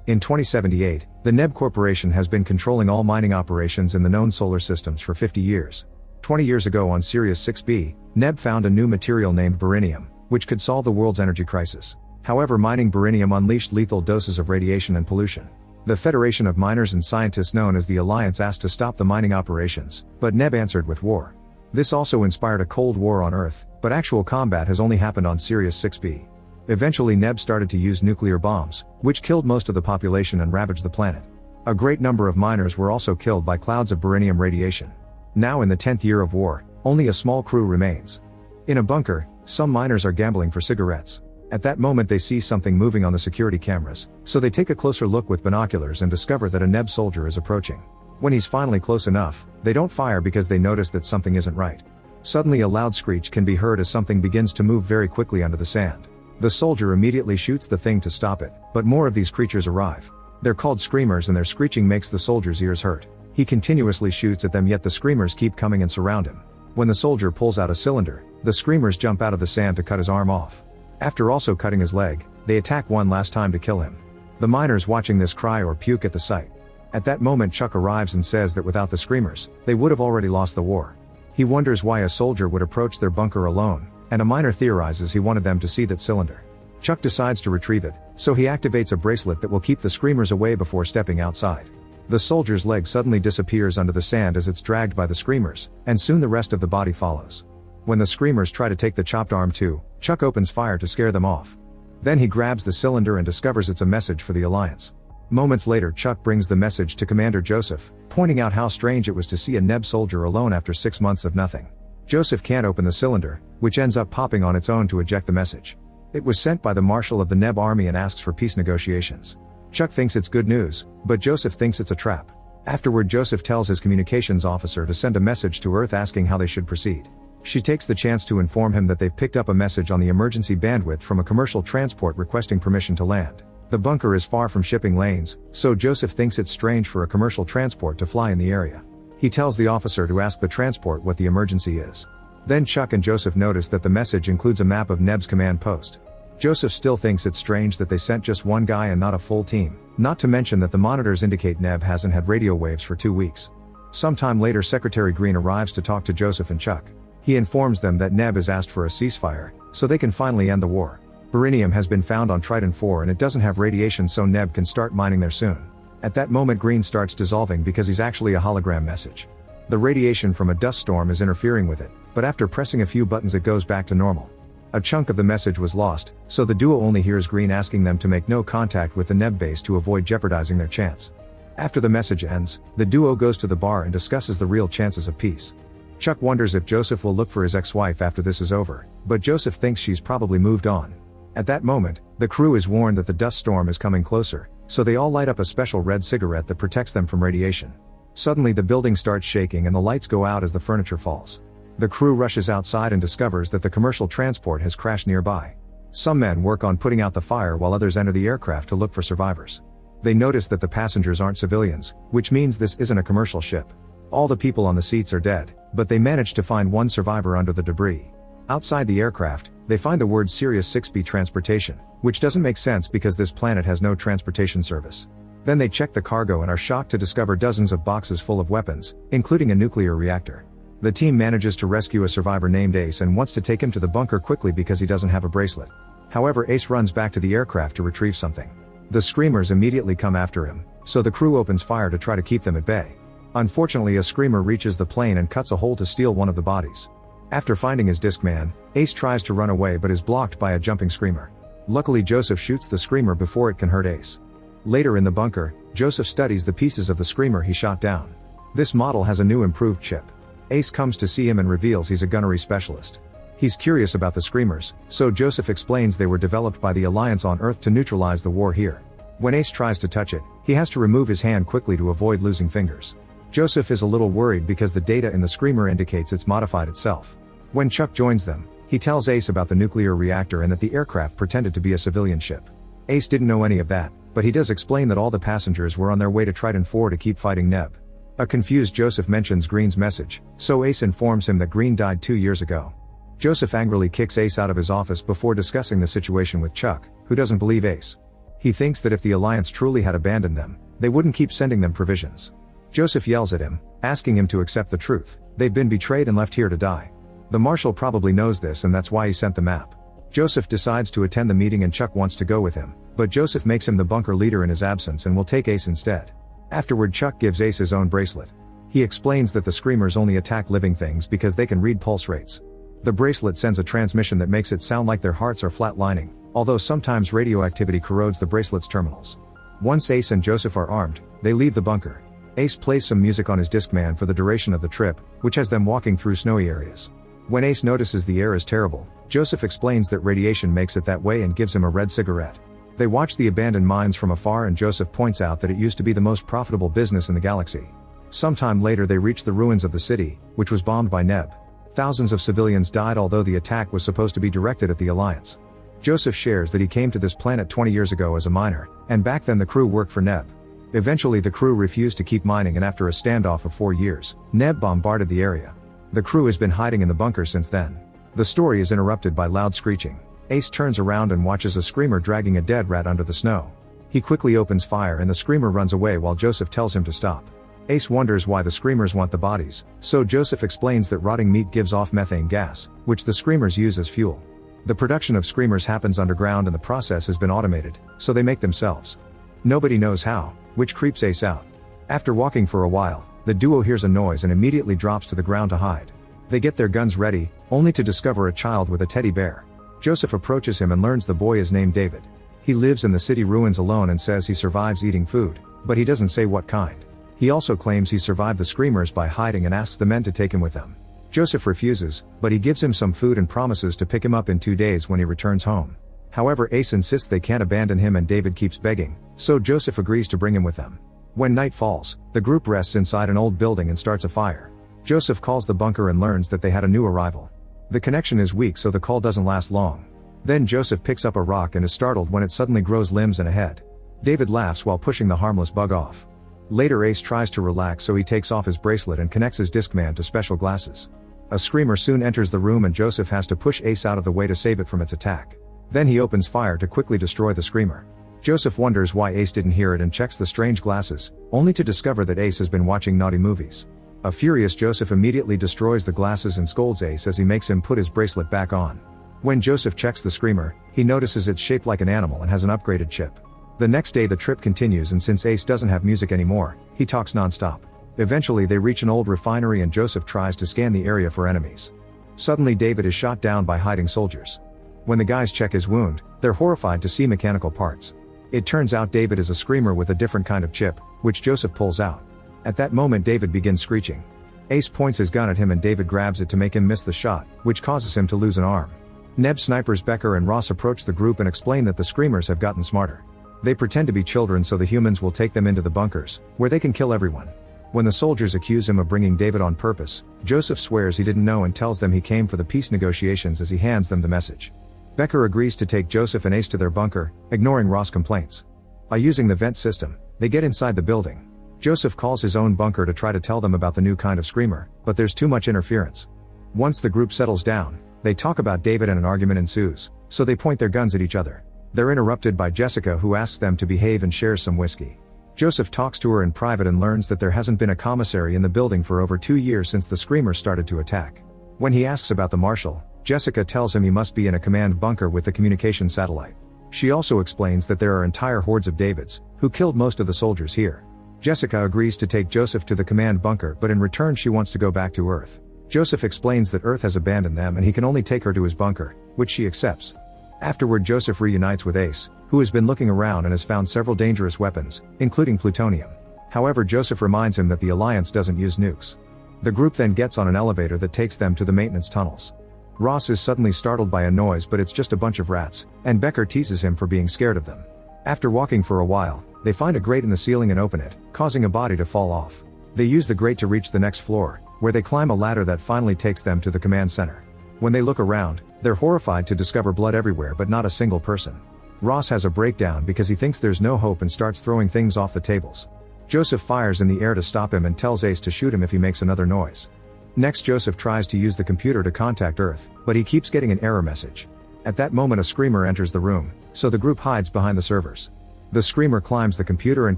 In 2078, the NEB Corporation has been controlling all mining operations in the known solar systems for 50 years. 20 years ago on Sirius 6B, NEB found a new material named beryllium, which could solve the world's energy crisis. However, mining beryllium unleashed lethal doses of radiation and pollution. The Federation of Miners and Scientists known as the Alliance asked to stop the mining operations, but NEB answered with war. This also inspired a Cold War on Earth, but actual combat has only happened on Sirius 6B. Eventually NEB started to use nuclear bombs, which killed most of the population and ravaged the planet. A great number of miners were also killed by clouds of beryllium radiation. Now in the 10th year of war, only a small crew remains. In a bunker, some miners are gambling for cigarettes. At that moment they see something moving on the security cameras, so they take a closer look with binoculars and discover that a NEB soldier is approaching. When he's finally close enough, they don't fire because they notice that something isn't right. Suddenly a loud screech can be heard as something begins to move very quickly under the sand. The soldier immediately shoots the thing to stop it, but more of these creatures arrive. They're called screamers and their screeching makes the soldier's ears hurt. He continuously shoots at them yet the screamers keep coming and surround him. When the soldier pulls out a cylinder, the screamers jump out of the sand to cut his arm off. After also cutting his leg, they attack one last time to kill him. The miners watching this cry or puke at the sight. At that moment Chuck arrives and says that without the screamers, they would have already lost the war. He wonders why a soldier would approach their bunker alone, and a miner theorizes he wanted them to see that cylinder. Chuck decides to retrieve it, so he activates a bracelet that will keep the screamers away before stepping outside. The soldier's leg suddenly disappears under the sand as it's dragged by the screamers, and soon the rest of the body follows. When the screamers try to take the chopped arm too, Chuck opens fire to scare them off. Then he grabs the cylinder and discovers it's a message for the Alliance. Moments later Chuck brings the message to Commander Joseph, pointing out how strange it was to see a NEB soldier alone after 6 months of nothing. Joseph can't open the cylinder, which ends up popping on its own to eject the message. It was sent by the Marshal of the NEB army and asks for peace negotiations. Chuck thinks it's good news, but Joseph thinks it's a trap. Afterward Joseph tells his communications officer to send a message to Earth asking how they should proceed. She takes the chance to inform him that they've picked up a message on the emergency bandwidth from a commercial transport requesting permission to land. The bunker is far from shipping lanes, so Joseph thinks it's strange for a commercial transport to fly in the area. He tells the officer to ask the transport what the emergency is. Then Chuck and Joseph notice that the message includes a map of NEB's command post. Joseph still thinks it's strange that they sent just one guy and not a full team, not to mention that the monitors indicate NEB hasn't had radio waves for 2 weeks. Sometime later Secretary Green arrives to talk to Joseph and Chuck. He informs them that NEB has asked for a ceasefire, so they can finally end the war. Beryllium has been found on Triton 4 and it doesn't have radiation so NEB can start mining there soon. At that moment Green starts dissolving because he's actually a hologram message. The radiation from a dust storm is interfering with it, but after pressing a few buttons it goes back to normal. A chunk of the message was lost, so the duo only hears Green asking them to make no contact with the NEB base to avoid jeopardizing their chance. After the message ends, the duo goes to the bar and discusses the real chances of peace. Chuck wonders if Joseph will look for his ex-wife after this is over, but Joseph thinks she's probably moved on. At that moment, the crew is warned that the dust storm is coming closer, so they all light up a special red cigarette that protects them from radiation. Suddenly the building starts shaking and the lights go out as the furniture falls. The crew rushes outside and discovers that the commercial transport has crashed nearby. Some men work on putting out the fire while others enter the aircraft to look for survivors. They notice that the passengers aren't civilians, which means this isn't a commercial ship. All the people on the seats are dead, but they manage to find one survivor under the debris. Outside the aircraft, they find the word Sirius 6B transportation, which doesn't make sense because this planet has no transportation service. Then they check the cargo and are shocked to discover dozens of boxes full of weapons, including a nuclear reactor. The team manages to rescue a survivor named Ace and wants to take him to the bunker quickly because he doesn't have a bracelet. However, Ace runs back to the aircraft to retrieve something. The screamers immediately come after him, so the crew opens fire to try to keep them at bay. Unfortunately, a screamer reaches the plane and cuts a hole to steal one of the bodies. After finding his Discman, Ace tries to run away but is blocked by a jumping screamer. Luckily Joseph shoots the screamer before it can hurt Ace. Later in the bunker, Joseph studies the pieces of the screamer he shot down. This model has a new improved chip. Ace comes to see him and reveals he's a gunnery specialist. He's curious about the screamers, so Joseph explains they were developed by the Alliance on Earth to neutralize the war here. When Ace tries to touch it, he has to remove his hand quickly to avoid losing fingers. Joseph is a little worried because the data in the screamer indicates it's modified itself. When Chuck joins them, he tells Ace about the nuclear reactor and that the aircraft pretended to be a civilian ship. Ace didn't know any of that, but he does explain that all the passengers were on their way to Triton 4 to keep fighting NEB. A confused Joseph mentions Green's message, so Ace informs him that Green died 2 years ago. Joseph angrily kicks Ace out of his office before discussing the situation with Chuck, who doesn't believe Ace. He thinks that if the Alliance truly had abandoned them, they wouldn't keep sending them provisions. Joseph yells at him, asking him to accept the truth. They've been betrayed and left here to die. The Marshal probably knows this and that's why he sent the map. Joseph decides to attend the meeting and Chuck wants to go with him, but Joseph makes him the bunker leader in his absence and will take Ace instead. Afterward, Chuck gives Ace his own bracelet. He explains that the Screamers only attack living things because they can read pulse rates. The bracelet sends a transmission that makes it sound like their hearts are flatlining, although sometimes radioactivity corrodes the bracelet's terminals. Once Ace and Joseph are armed, they leave the bunker. Ace plays some music on his Discman for the duration of the trip, which has them walking through snowy areas. When Ace notices the air is terrible, Joseph explains that radiation makes it that way and gives him a red cigarette. They watch the abandoned mines from afar and Joseph points out that it used to be the most profitable business in the galaxy. Sometime later they reach the ruins of the city, which was bombed by Neb. Thousands of civilians died although the attack was supposed to be directed at the Alliance. Joseph shares that he came to this planet 20 years ago as a miner, and back then the crew worked for Neb. Eventually the crew refused to keep mining and after a standoff of 4 years, Neb bombarded the area. The crew has been hiding in the bunker since then. The story is interrupted by loud screeching. Ace turns around and watches a Screamer dragging a dead rat under the snow. He quickly opens fire and the Screamer runs away while Joseph tells him to stop. Ace wonders why the Screamers want the bodies, so Joseph explains that rotting meat gives off methane gas, which the Screamers use as fuel. The production of Screamers happens underground and the process has been automated, so they make themselves. Nobody knows how, which creeps Ace out. After walking for a while, the duo hears a noise and immediately drops to the ground to hide. They get their guns ready, only to discover a child with a teddy bear. Joseph approaches him and learns the boy is named David. He lives in the city ruins alone and says he survives eating food, but he doesn't say what kind. He also claims he survived the Screamers by hiding and asks the men to take him with them. Joseph refuses, but he gives him some food and promises to pick him up in 2 days when he returns home. However, Ace insists they can't abandon him and David keeps begging, so Joseph agrees to bring him with them. When night falls, the group rests inside an old building and starts a fire. Joseph calls the bunker and learns that they had a new arrival. The connection is weak so the call doesn't last long. Then Joseph picks up a rock and is startled when it suddenly grows limbs and a head. David laughs while pushing the harmless bug off. Later Ace tries to relax so he takes off his bracelet and connects his Discman to special glasses. A Screamer soon enters the room and Joseph has to push Ace out of the way to save it from its attack. Then he opens fire to quickly destroy the Screamer. Joseph wonders why Ace didn't hear it and checks the strange glasses, only to discover that Ace has been watching naughty movies. A furious Joseph immediately destroys the glasses and scolds Ace as he makes him put his bracelet back on. When Joseph checks the Screamer, he notices it's shaped like an animal and has an upgraded chip. The next day the trip continues and since Ace doesn't have music anymore, he talks non-stop. Eventually they reach an old refinery and Joseph tries to scan the area for enemies. Suddenly David is shot down by hiding soldiers. When the guys check his wound, they're horrified to see mechanical parts. It turns out David is a Screamer with a different kind of chip, which Joseph pulls out. At that moment David begins screeching. Ace points his gun at him and David grabs it to make him miss the shot, which causes him to lose an arm. Neb snipers Becker and Ross approach the group and explain that the Screamers have gotten smarter. They pretend to be children so the humans will take them into the bunkers, where they can kill everyone. When the soldiers accuse him of bringing David on purpose, Joseph swears he didn't know and tells them he came for the peace negotiations as he hands them the message. Becker agrees to take Joseph and Ace to their bunker, ignoring Ross' complaints. By using the vent system, they get inside the building. Joseph calls his own bunker to try to tell them about the new kind of Screamer, but there's too much interference. Once the group settles down, they talk about David and an argument ensues, so they point their guns at each other. They're interrupted by Jessica who asks them to behave and shares some whiskey. Joseph talks to her in private and learns that there hasn't been a commissary in the building for over 2 years since the Screamers started to attack. When he asks about the Marshal, Jessica tells him he must be in a command bunker with the communication satellite. She also explains that there are entire hordes of Davids, who killed most of the soldiers here. Jessica agrees to take Joseph to the command bunker but in return she wants to go back to Earth. Joseph explains that Earth has abandoned them and he can only take her to his bunker, which she accepts. Afterward Joseph reunites with Ace, who has been looking around and has found several dangerous weapons, including plutonium. However, Joseph reminds him that the Alliance doesn't use nukes. The group then gets on an elevator that takes them to the maintenance tunnels. Ross is suddenly startled by a noise but it's just a bunch of rats, and Becker teases him for being scared of them. After walking for a while, they find a grate in the ceiling and open it, causing a body to fall off. They use the grate to reach the next floor, where they climb a ladder that finally takes them to the command center. When they look around, they're horrified to discover blood everywhere but not a single person. Ross has a breakdown because he thinks there's no hope and starts throwing things off the tables. Joseph fires in the air to stop him and tells Ace to shoot him if he makes another noise. Next Joseph tries to use the computer to contact Earth, but he keeps getting an error message. At that moment a Screamer enters the room, so the group hides behind the servers. The screamer climbs the computer and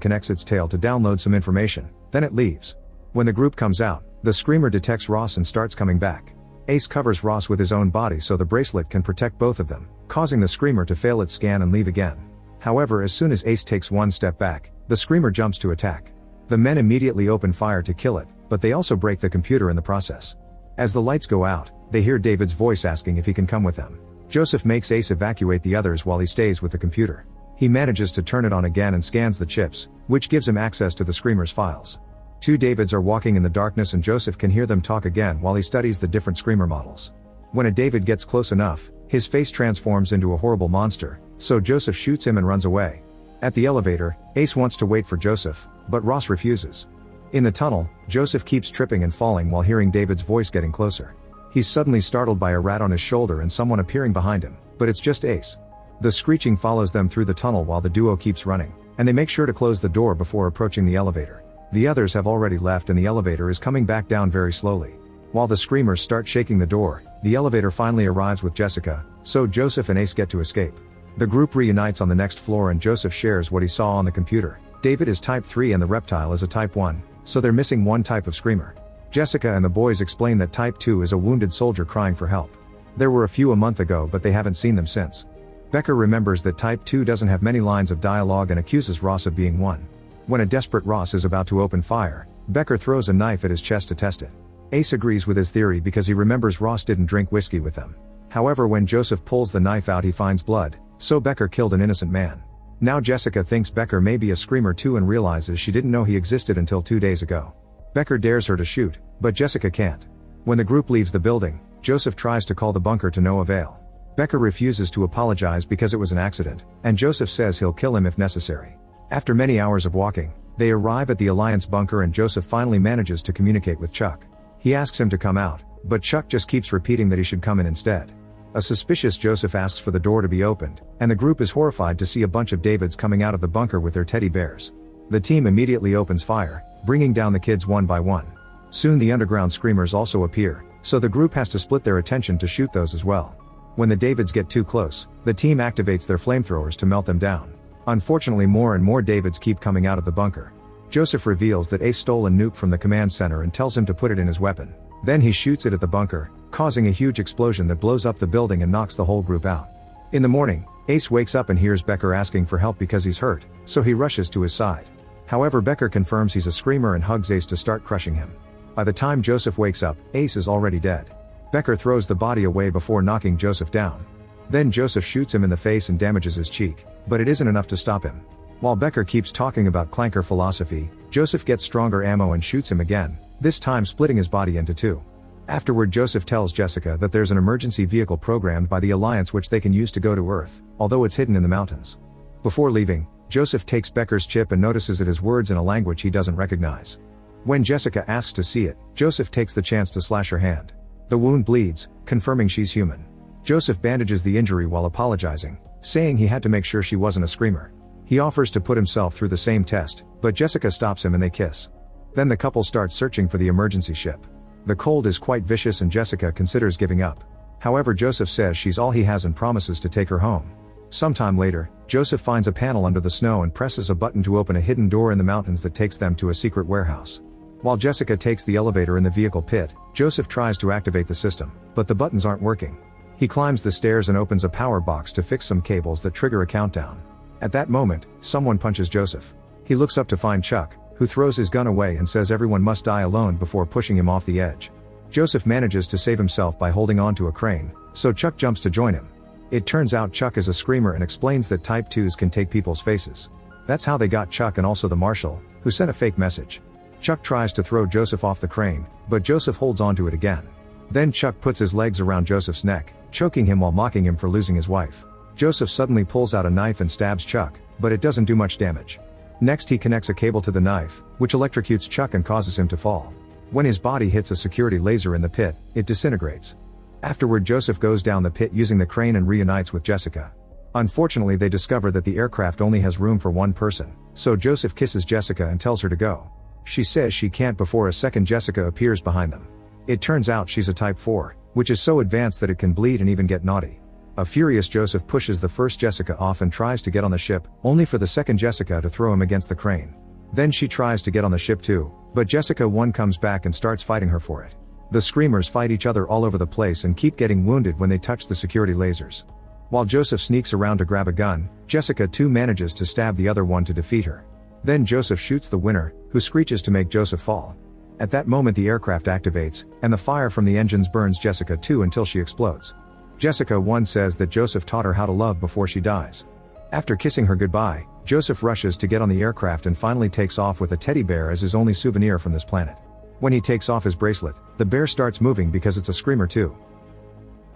connects its tail to download some information, then it leaves. When the group comes out, the screamer detects Ross and starts coming back. Ace covers Ross with his own body so the bracelet can protect both of them, causing the screamer to fail its scan and leave again. However, as soon as Ace takes one step back, the screamer jumps to attack. The men immediately open fire to kill it, but they also break the computer in the process. As the lights go out, they hear David's voice asking if he can come with them. Joseph makes Ace evacuate the others while he stays with the computer. He manages to turn it on again and scans the chips, which gives him access to the screamer's files. Two Davids are walking in the darkness and Joseph can hear them talk again while he studies the different screamer models. When a David gets close enough, his face transforms into a horrible monster, so Joseph shoots him and runs away. At the elevator, Ace wants to wait for Joseph, but Ross refuses. In the tunnel, Joseph keeps tripping and falling while hearing David's voice getting closer. He's suddenly startled by a rat on his shoulder and someone appearing behind him, but it's just Ace. The screeching follows them through the tunnel while the duo keeps running, and they make sure to close the door before approaching the elevator. The others have already left and the elevator is coming back down very slowly. While the screamers start shaking the door, the elevator finally arrives with Jessica, so Joseph and Ace get to escape. The group reunites on the next floor and Joseph shares what he saw on the computer. David is type 3 and the reptile is a type 1, so they're missing one type of screamer. Jessica and the boys explain that type 2 is a wounded soldier crying for help. There were a few a month ago but they haven't seen them since. Becker remembers that type 2 doesn't have many lines of dialogue and accuses Ross of being one. When a desperate Ross is about to open fire, Becker throws a knife at his chest to test it. Ace agrees with his theory because he remembers Ross didn't drink whiskey with them. However, when Joseph pulls the knife out he finds blood, so Becker killed an innocent man. Now Jessica thinks Becker may be a screamer too and realizes she didn't know he existed until 2 days ago. Becker dares her to shoot, but Jessica can't. When the group leaves the building, Joseph tries to call the bunker to no avail. Becker refuses to apologize because it was an accident, and Joseph says he'll kill him if necessary. After many hours of walking, they arrive at the Alliance bunker and Joseph finally manages to communicate with Chuck. He asks him to come out, but Chuck just keeps repeating that he should come in instead. A suspicious Joseph asks for the door to be opened, and the group is horrified to see a bunch of Davids coming out of the bunker with their teddy bears. The team immediately opens fire, bringing down the kids one by one. Soon the underground screamers also appear, so the group has to split their attention to shoot those as well. When the Davids get too close, the team activates their flamethrowers to melt them down. Unfortunately, more and more Davids keep coming out of the bunker. Joseph reveals that Ace stole a nuke from the command center and tells him to put it in his weapon. Then he shoots it at the bunker, causing a huge explosion that blows up the building and knocks the whole group out. In the morning, Ace wakes up and hears Becker asking for help because he's hurt, so he rushes to his side. However, Becker confirms he's a screamer and hugs Ace to start crushing him. By the time Joseph wakes up, Ace is already dead. Becker throws the body away before knocking Joseph down. Then Joseph shoots him in the face and damages his cheek, but it isn't enough to stop him. While Becker keeps talking about clanker philosophy, Joseph gets stronger ammo and shoots him again, this time splitting his body into two. Afterward, Joseph tells Jessica that there's an emergency vehicle programmed by the Alliance which they can use to go to Earth, although it's hidden in the mountains. Before leaving, Joseph takes Becker's chip and notices it has words in a language he doesn't recognize. When Jessica asks to see it, Joseph takes the chance to slash her hand. The wound bleeds, confirming she's human. Joseph bandages the injury while apologizing, saying he had to make sure she wasn't a screamer. He offers to put himself through the same test, but Jessica stops him and they kiss. Then the couple starts searching for the emergency ship. The cold is quite vicious and Jessica considers giving up. However, Joseph says she's all he has and promises to take her home. Sometime later, Joseph finds a panel under the snow and presses a button to open a hidden door in the mountains that takes them to a secret warehouse. While Jessica takes the elevator in the vehicle pit, Joseph tries to activate the system, but the buttons aren't working. He climbs the stairs and opens a power box to fix some cables that trigger a countdown. At that moment, someone punches Joseph. He looks up to find Chuck, who throws his gun away and says everyone must die alone before pushing him off the edge. Joseph manages to save himself by holding on to a crane, so Chuck jumps to join him. It turns out Chuck is a screamer and explains that Type 2s can take people's faces. That's how they got Chuck and also the marshal, who sent a fake message. Chuck tries to throw Joseph off the crane, but Joseph holds onto it again. Then Chuck puts his legs around Joseph's neck, choking him while mocking him for losing his wife. Joseph suddenly pulls out a knife and stabs Chuck, but it doesn't do much damage. Next he connects a cable to the knife, which electrocutes Chuck and causes him to fall. When his body hits a security laser in the pit, it disintegrates. Afterward, Joseph goes down the pit using the crane and reunites with Jessica. Unfortunately, they discover that the aircraft only has room for one person, so Joseph kisses Jessica and tells her to go. She says she can't before a second Jessica appears behind them. It turns out she's a Type 4, which is so advanced that it can bleed and even get naughty. A furious Joseph pushes the first Jessica off and tries to get on the ship, only for the second Jessica to throw him against the crane. Then she tries to get on the ship too, but Jessica 1 comes back and starts fighting her for it. The screamers fight each other all over the place and keep getting wounded when they touch the security lasers. While Joseph sneaks around to grab a gun, Jessica 2 manages to stab the other one to defeat her. Then Joseph shoots the winner, who screeches to make Joseph fall. At that moment the aircraft activates, and the fire from the engines burns Jessica 2 until she explodes. Jessica 1 says that Joseph taught her how to love before she dies. After kissing her goodbye, Joseph rushes to get on the aircraft and finally takes off with a teddy bear as his only souvenir from this planet. When he takes off his bracelet, the bear starts moving because it's a screamer too.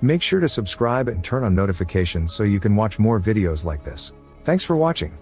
Make sure to subscribe and turn on notifications so you can watch more videos like this. Thanks for watching.